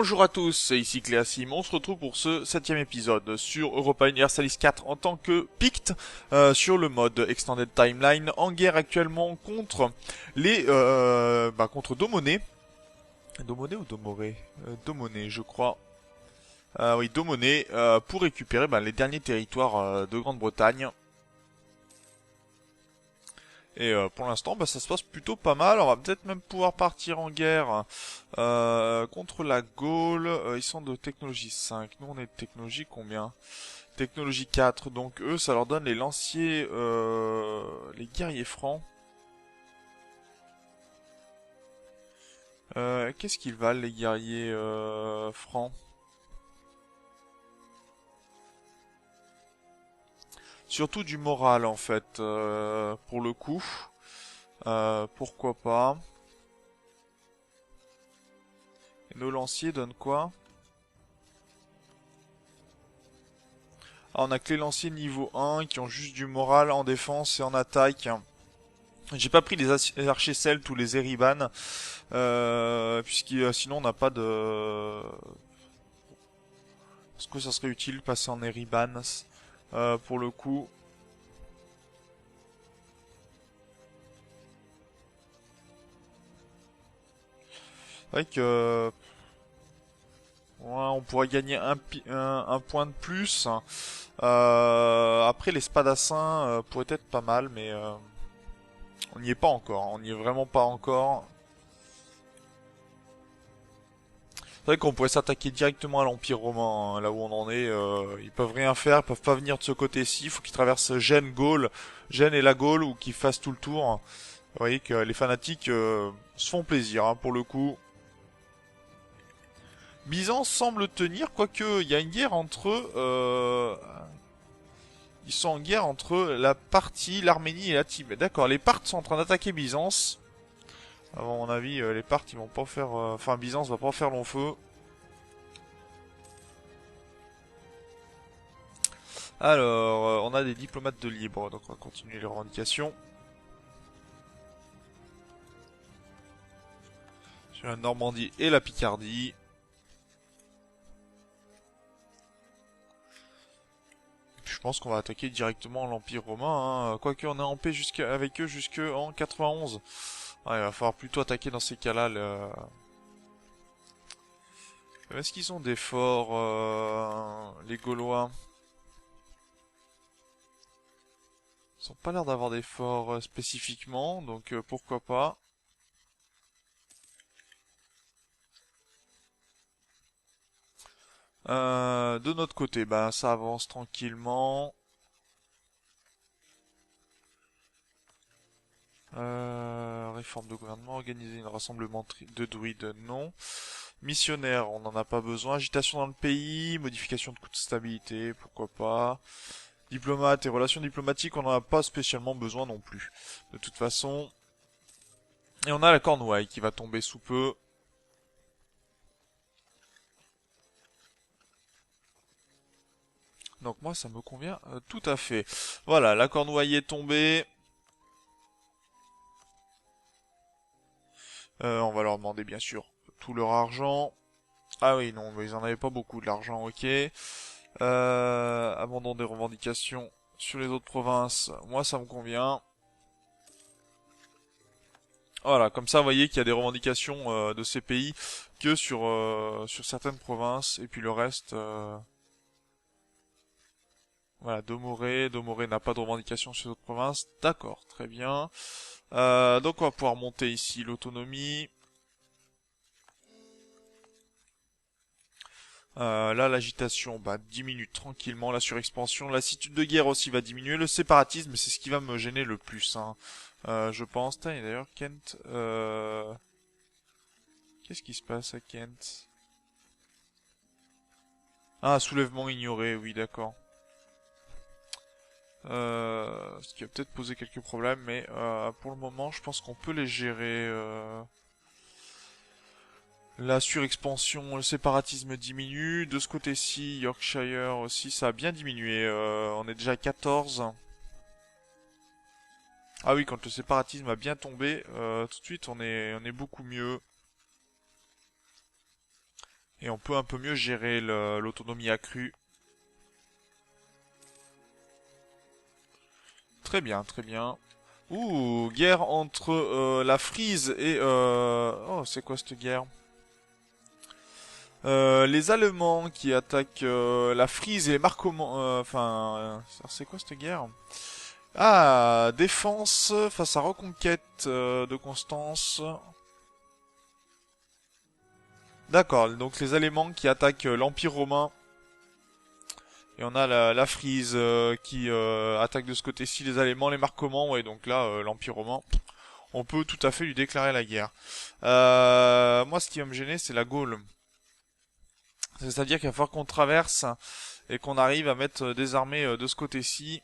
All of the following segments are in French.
Bonjour à tous, c'est ici Cléasim, on se retrouve pour ce 7ème épisode sur Europa Universalis 4 en tant que Pict, sur le mode Extended Timeline, en guerre actuellement contre contre Domoné. Domoné ou Domoré Domoné je crois. Oui, Domoné, pour récupérer les derniers territoires de Grande-Bretagne. Et pour l'instant, ça se passe plutôt pas mal. On va peut-être même pouvoir partir en guerre contre la Gaule. Ils sont de technologie 5. Nous, on est de technologie combien? Technologie 4. Donc eux, ça leur donne les lanciers, les guerriers francs. Qu'est-ce qu'ils valent, les guerriers francs? Surtout du moral, en fait, pour le coup. Pourquoi pas. Et nos lanciers donnent quoi? Ah, on a que les lanciers niveau 1 qui ont juste du moral en défense et en attaque. J'ai pas pris les archers celtes ou les Eriban, sinon on n'a pas de... Est-ce que ça serait utile de passer en Eriban pour le coup? C'est vrai que... Ouais, on pourrait gagner un point de plus. Après, les spadassins pourraient être pas mal, mais on n'y est pas encore. On n'y est vraiment pas encore. C'est vrai qu'on pourrait s'attaquer directement à l'Empire romain, hein, là où on en est. Ils peuvent rien faire, ils peuvent pas venir de ce côté-ci. Il faut qu'ils traversent Gênes, Gaule, Gênes et la Gaule, ou qu'ils fassent tout le tour. Vous voyez que les fanatiques se font plaisir, hein, pour le coup. Byzance semble tenir, quoique il y a une guerre entre eux. Ils sont en guerre entre la partie, l'Arménie et la Tibet. D'accord, les Parthes sont en train d'attaquer Byzance. À mon avis, les Parthes ils vont pas faire... Enfin, Byzance va pas faire long feu. Alors, on a des diplomates de libre, donc on va continuer les revendications. Sur la Normandie et la Picardie. Je pense qu'on va attaquer directement l'Empire romain, hein. Quoique on est en paix avec eux jusqu'en 91. Ouais, il va falloir plutôt attaquer dans ces cas-là. Est-ce qu'ils ont des forts, les Gaulois? Ils ont pas l'air d'avoir des forts spécifiquement, donc pourquoi pas. De notre côté, ça avance tranquillement. Réforme de gouvernement, organiser un rassemblement de druides, non. Missionnaire, on n'en a pas besoin. Agitation dans le pays, modification de coût de stabilité, pourquoi pas. Diplomate et relations diplomatiques, on n'en a pas spécialement besoin non plus. De toute façon. Et on a la Cornouaille qui va tomber sous peu. Donc moi ça me convient tout à fait. Voilà, la Cornouaille est tombée. On va leur demander bien sûr tout leur argent. Ah oui, non, mais ils en avaient pas beaucoup de l'argent, ok. Abandon des revendications sur les autres provinces. Moi ça me convient. Voilà, comme ça, vous voyez qu'il y a des revendications de ces pays que sur certaines provinces, et puis le reste, voilà, Domoré n'a pas de revendications sur les autres provinces. D'accord, très bien. Donc on va pouvoir monter ici l'autonomie. Là, l'agitation diminue tranquillement, la surexpansion, la lassitude de guerre aussi va diminuer, le séparatisme, c'est ce qui va me gêner le plus, hein. Je pense. Et d'ailleurs, Kent... Qu'est-ce qui se passe à Kent? Ah, soulèvement ignoré, oui, d'accord. Ce qui va peut-être poser quelques problèmes, mais pour le moment, je pense qu'on peut les gérer. La surexpansion, le séparatisme diminue. De ce côté-ci, Yorkshire aussi, ça a bien diminué. On est déjà à 14. Ah oui, quand le séparatisme a bien tombé, tout de suite, on est beaucoup mieux. Et on peut un peu mieux gérer l'autonomie accrue. Très bien, très bien. Ouh, guerre entre la Frise et... Oh, c'est quoi cette guerre? Les Allemands qui attaquent la Frise et les Marcomands... c'est quoi cette guerre? Ah, défense face à reconquête de Constance. D'accord, donc les Allemands qui attaquent l'Empire romain. Et on a la Frise qui attaque de ce côté-ci les Allemands, les Marcomands. Ouais, donc là, l'Empire romain, on peut tout à fait lui déclarer la guerre. Moi, ce qui va me gêner, c'est la Gaule. C'est-à-dire qu'il va falloir qu'on traverse et qu'on arrive à mettre des armées de ce côté-ci.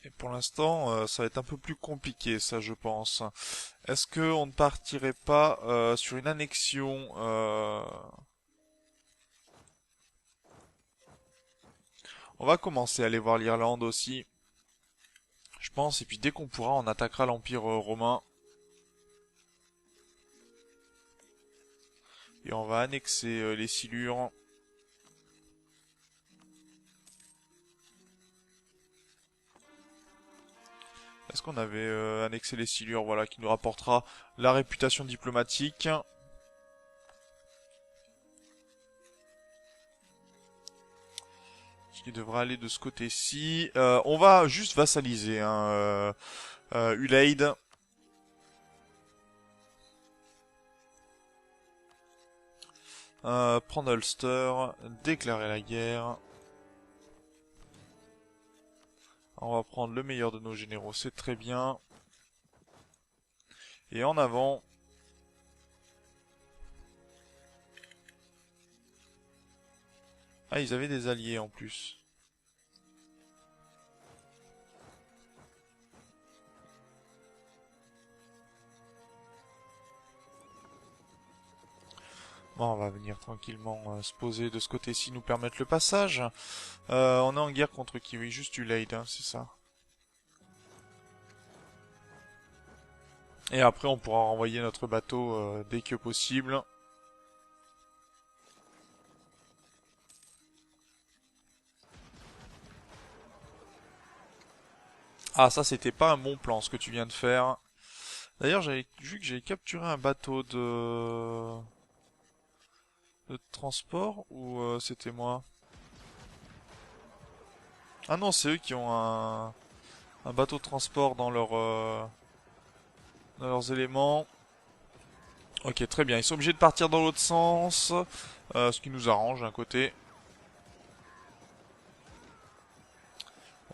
Et pour l'instant, ça va être un peu plus compliqué, ça, je pense. Est-ce que on ne partirait pas sur une annexion On va commencer à aller voir l'Irlande aussi, je pense. Et puis dès qu'on pourra, on attaquera l'Empire romain. Et on va annexer les Silures. Est-ce qu'on avait annexé les Silures, voilà, qui nous rapportera la réputation diplomatique. Qui devra aller de ce côté-ci. On va juste vassaliser, hein, Ulaid. Prendre Ulster, déclarer la guerre. On va prendre le meilleur de nos généraux, c'est très bien. Et en avant. Ah, ils avaient des alliés en plus. Bon, on va venir tranquillement se poser de ce côté-ci, nous permettre le passage. On est en guerre contre qui? Oui, juste Ulaid, hein, c'est ça. Et après, on pourra renvoyer notre bateau dès que possible. Ah, ça, c'était pas un bon plan, ce que tu viens de faire. D'ailleurs, j'avais vu que j'avais capturé un bateau de transport, ou c'était moi? Ah non, c'est eux qui ont un bateau de transport dans leurs éléments. Ok, très bien. Ils sont obligés de partir dans l'autre sens, ce qui nous arrange d'un côté.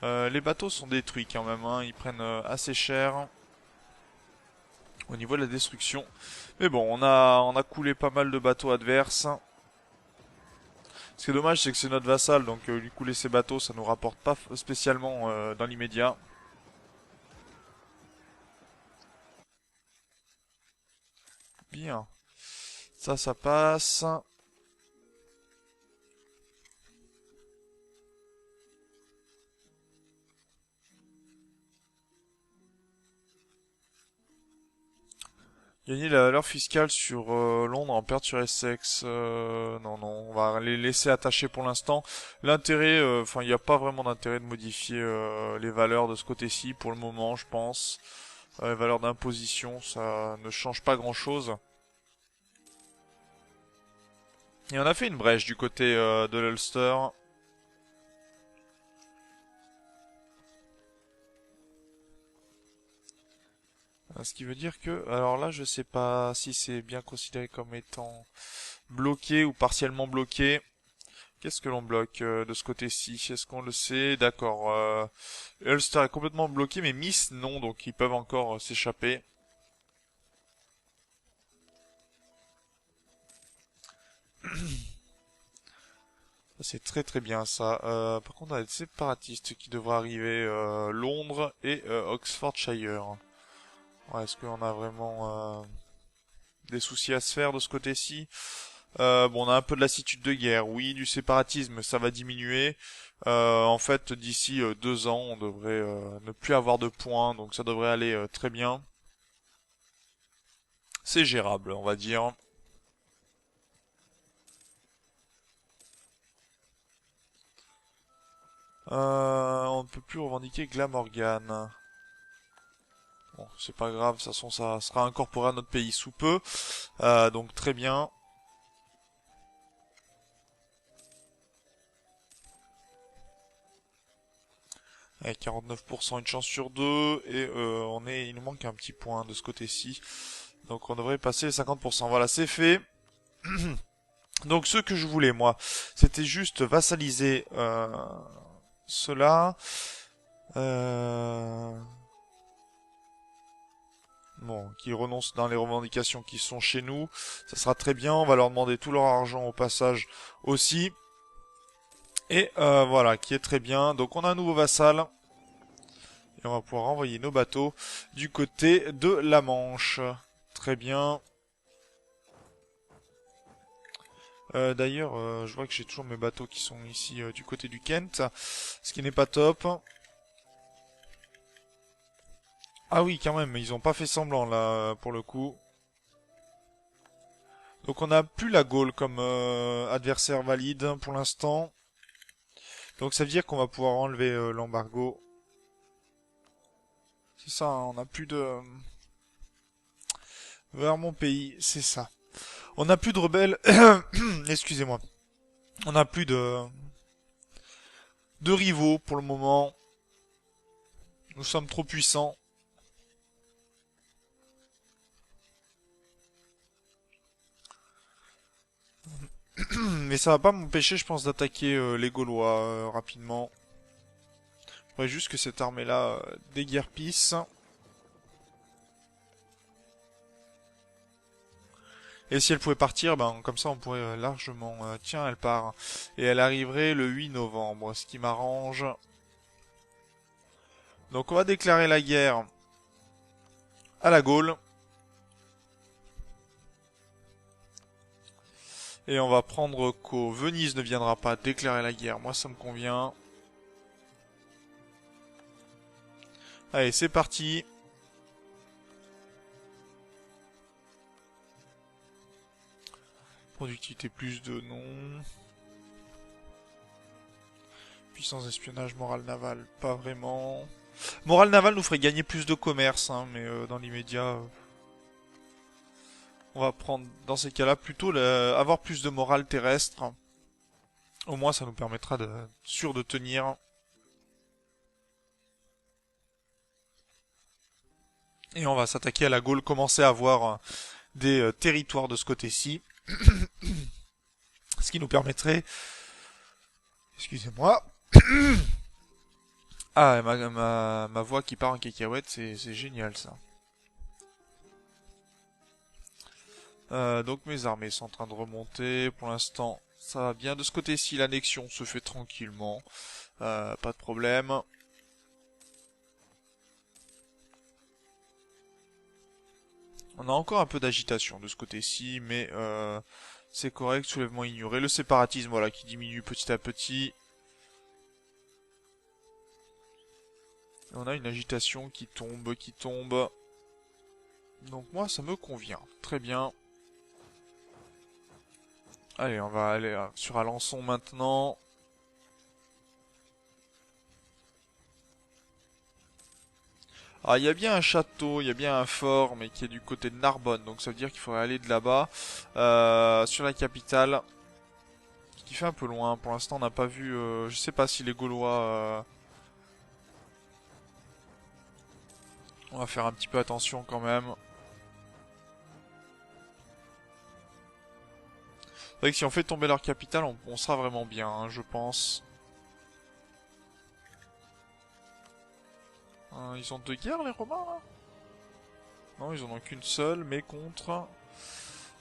Les bateaux sont détruits quand même, hein. Ils prennent assez cher au niveau de la destruction. Mais bon, on a coulé pas mal de bateaux adverses. Ce qui est dommage, c'est que c'est notre vassal, donc lui couler ses bateaux, ça nous rapporte pas spécialement dans l'immédiat. Bien. Ça passe. Gagner la valeur fiscale sur Londres, en perte sur Essex. Non, non, on va les laisser attachés pour l'instant. L'intérêt, enfin, il n'y a pas vraiment d'intérêt de modifier les valeurs de ce côté-ci pour le moment, je pense. Les valeurs d'imposition, ça ne change pas grand-chose. Et on a fait une brèche du côté de l'Ulster. Ce qui veut dire que, alors là, je sais pas si c'est bien considéré comme étant bloqué ou partiellement bloqué. Qu'est-ce que l'on bloque de ce côté-ci? Est-ce qu'on le sait? D'accord. Ulster est complètement bloqué, mais Miss non, donc ils peuvent encore s'échapper. C'est très très bien ça. Par contre, on a des séparatistes qui devraient arriver. Londres et Oxfordshire. Ouais, est-ce qu'on a vraiment des soucis à se faire de ce côté-ci? Bon, on a un peu de lassitude de guerre, oui, du séparatisme, ça va diminuer. En fait, d'ici 2 ans, on devrait ne plus avoir de points, donc ça devrait aller très bien. C'est gérable, on va dire. On ne peut plus revendiquer Glamorgan. Bon, c'est pas grave, de toute façon ça sera incorporé à notre pays sous peu. Donc très bien. Avec 49%, une chance sur deux. Et il nous manque un petit point de ce côté-ci. Donc on devrait passer les 50%. Voilà, c'est fait. Donc ce que je voulais, moi, c'était juste vassaliser cela. Euh... Bon, qui renoncent dans les revendications qui sont chez nous. Ça sera très bien, on va leur demander tout leur argent au passage aussi. Et voilà, qui est très bien. Donc on a un nouveau vassal. Et on va pouvoir envoyer nos bateaux du côté de la Manche. Très bien. D'ailleurs, je vois que j'ai toujours mes bateaux qui sont ici du côté du Kent. Ce qui n'est pas top. Ah oui, quand même, ils ont pas fait semblant là, pour le coup. Donc on n'a plus la Gaule comme adversaire valide pour l'instant. Donc ça veut dire qu'on va pouvoir enlever l'embargo. C'est ça, hein, on n'a plus de... Vers mon pays, c'est ça. On n'a plus de rebelles. Excusez-moi. On n'a plus de rivaux pour le moment. Nous sommes trop puissants. Mais ça va pas m'empêcher, je pense, d'attaquer les Gaulois rapidement. Il faudrait juste que cette armée-là déguerpisse. Et si elle pouvait partir, ben comme ça on pourrait largement... tiens, elle part. Et elle arriverait le 8 novembre, ce qui m'arrange. Donc on va déclarer la guerre à la Gaule. Et on va prendre qu'au Venise ne viendra pas déclarer la guerre. Moi ça me convient. Allez, c'est parti. Productivité plus de non. Puissance d'espionnage, morale navale, pas vraiment. Morale navale nous ferait gagner plus de commerce, hein, mais dans l'immédiat, on va prendre dans ces cas-là plutôt avoir plus de morale terrestre. Au moins, ça nous permettra de sûr de tenir. Et on va s'attaquer à la Gaule, commencer à avoir des territoires de ce côté-ci. Ce qui nous permettrait... Excusez-moi. Ah, ma voix qui part en cacahuète, c'est génial ça. Donc mes armées sont en train de remonter. Pour l'instant, ça va bien. De ce côté-ci, l'annexion se fait tranquillement. Pas de problème. On a encore un peu d'agitation de ce côté-ci, mais c'est correct. Soulèvement ignoré. Le séparatisme, voilà, qui diminue petit à petit. Et on a une agitation qui tombe, qui tombe. Donc moi, ça me convient. Très bien. Allez, on va aller sur Alençon maintenant. Ah, il y a bien un château, il y a bien un fort, mais qui est du côté de Narbonne, donc ça veut dire qu'il faudrait aller de là-bas, sur la capitale, qui fait un peu loin. Pour l'instant, on n'a pas vu, je sais pas si les Gaulois, on va faire un petit peu attention quand même. C'est vrai que si on fait tomber leur capitale, on sera vraiment bien, hein, je pense. Ils ont deux guerres, les Romains, là? Non, ils en ont qu'une seule, mais contre...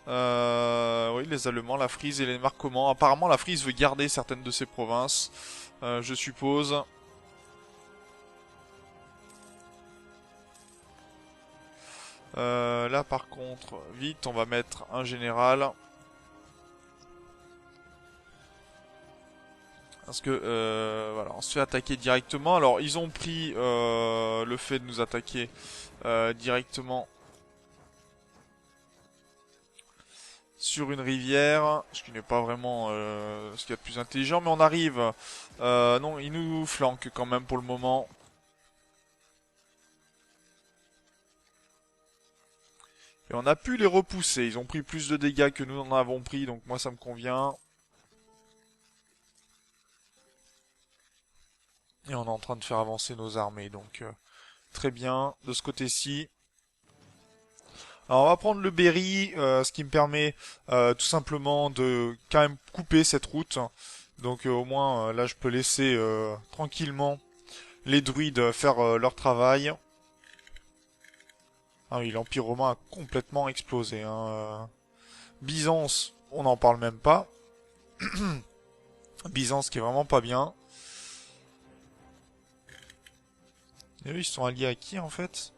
oui, les Allemands, la Frise et les Marcomanns. Apparemment, la Frise veut garder certaines de ses provinces, je suppose. Là, par contre, vite, on va mettre un général. Parce que voilà, on se fait attaquer directement. Alors ils ont pris le fait de nous attaquer directement sur une rivière, ce qui n'est pas vraiment ce qu'il y a de plus intelligent, mais on arrive. Non, ils nous flanquent quand même pour le moment. Et on a pu les repousser. Ils ont pris plus de dégâts que nous en avons pris, donc moi ça me convient. Et on est en train de faire avancer nos armées, donc très bien de ce côté-ci. Alors on va prendre le Berry, ce qui me permet tout simplement de quand même couper cette route. Donc au moins là je peux laisser tranquillement les druides faire leur travail. Ah oui, l'Empire romain a complètement explosé. Hein. Byzance, on n'en parle même pas. Byzance qui est vraiment pas bien. Et eux, ils sont alliés à qui en fait?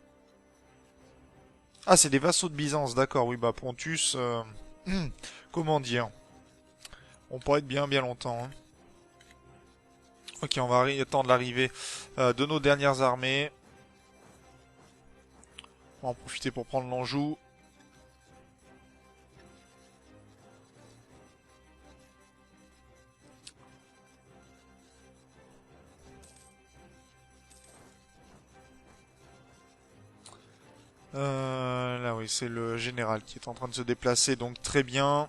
Ah, c'est des vassaux de Byzance, d'accord. Oui, bah Pontus, comment dire? On pourrait être bien bien longtemps. Hein. Ok, on va attendre l'arrivée de nos dernières armées. On va en profiter pour prendre l'Anjou. Là oui, c'est le général qui est en train de se déplacer, donc très bien.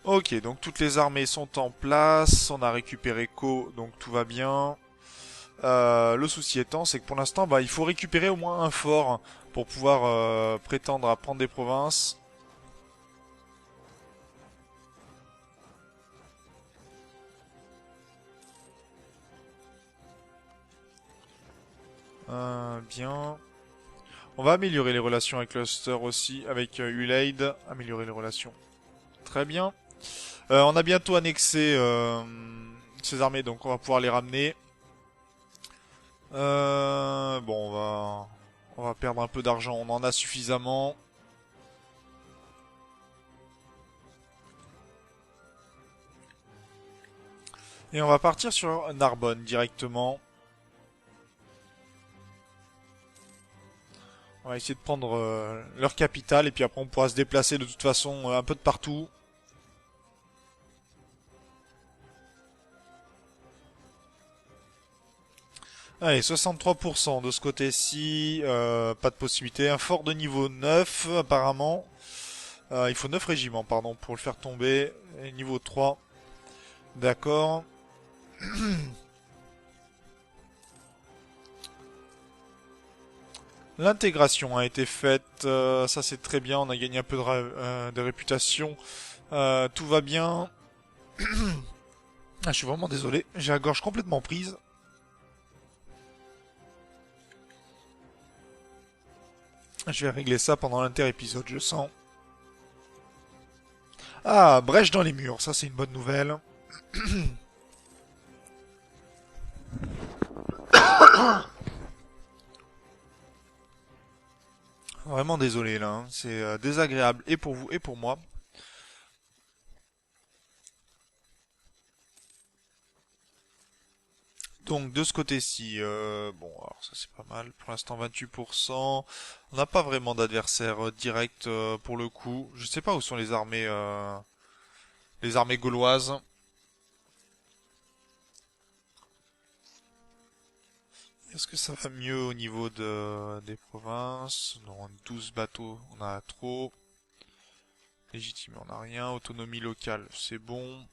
Ok, donc toutes les armées sont en place, on a récupéré Co, donc tout va bien. Le souci étant, c'est que pour l'instant, bah, il faut récupérer au moins un fort pour pouvoir prétendre à prendre des provinces. Bien. On va améliorer les relations avec Luster aussi, avec Ulaid. Améliorer les relations. Très bien. On a bientôt annexé ces armées, donc on va pouvoir les ramener. Bon, on va perdre un peu d'argent. On en a suffisamment. Et on va partir sur Narbonne directement. On va essayer de prendre leur capitale et puis après on pourra se déplacer de toute façon un peu de partout. Allez, 63% de ce côté-ci, pas de possibilité. Un fort de niveau 9 apparemment. Il faut 9 régiments, pardon, pour le faire tomber. Et niveau 3. D'accord. L'intégration a été faite, ça c'est très bien, on a gagné un peu de réputation. Tout va bien. Ah, je suis vraiment désolé, j'ai la gorge complètement prise. Je vais régler ça pendant l'inter-épisode, je sens. Ah, brèche dans les murs, ça c'est une bonne nouvelle. Vraiment désolé là, hein. C'est désagréable et pour vous et pour moi. Donc de ce côté-ci, bon alors ça c'est pas mal. Pour l'instant 28%. On n'a pas vraiment d'adversaire direct pour le coup. Je sais pas où sont les armées gauloises. Est-ce que ça va mieux au niveau des provinces? Non, 12 bateaux, on a trop. Légitimé, on n'a rien. Autonomie locale, c'est bon.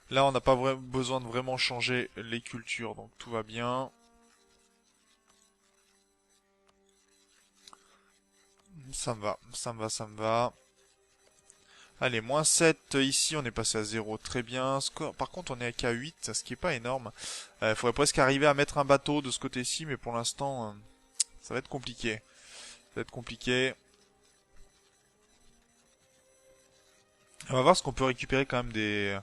Là, on n'a pas besoin de vraiment changer les cultures, donc tout va bien. Ça me va, ça me va, ça me va. Allez, moins 7 ici, on est passé à 0, très bien. Par contre, on est à K8, ce qui est pas énorme. Il faudrait presque arriver à mettre un bateau de ce côté-ci, mais pour l'instant, ça va être compliqué. Ça va être compliqué. On va voir ce qu'on peut récupérer quand même de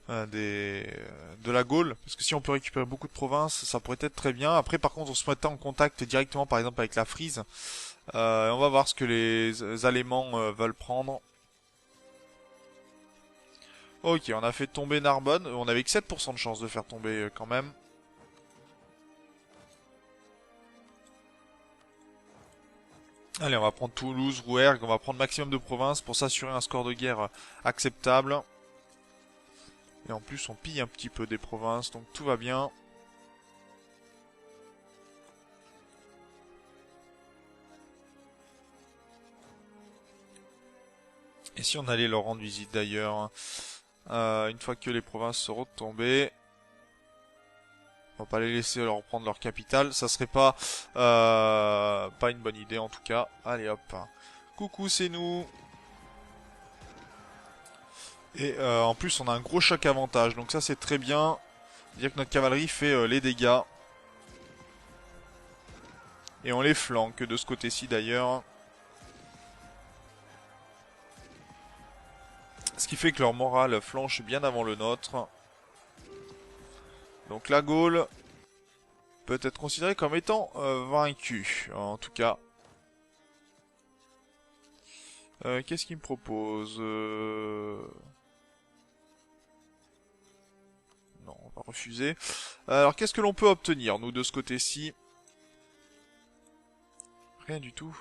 la Gaule, parce que si on peut récupérer beaucoup de provinces, ça pourrait être très bien. Après, par contre, on se mettait en contact directement, par exemple, avec la Frise. On va voir ce que les Alémans veulent prendre. Ok, on a fait tomber Narbonne. On avait que 7% de chance de faire tomber quand même. Allez, on va prendre Toulouse, Rouergue, on va prendre maximum de provinces pour s'assurer un score de guerre acceptable. Et en plus, on pille un petit peu des provinces, donc tout va bien. Et si on allait leur rendre visite d'ailleurs, une fois que les provinces seront tombées, on va pas les laisser leur prendre leur capitale, ça serait pas une bonne idée en tout cas. Allez hop. Coucou, c'est nous. Et en plus, on a un gros choc avantage, donc ça c'est très bien. Dire que notre cavalerie fait les dégâts. Et on les flanque de ce côté-ci d'ailleurs. Ce qui fait que leur morale flanche bien avant le nôtre. Donc la Gaule peut être considérée comme étant vaincue, en tout cas. Qu'est-ce qu'il me propose Non, on va refuser. Alors qu'est-ce que l'on peut obtenir, nous, de ce côté-ci? Rien du tout.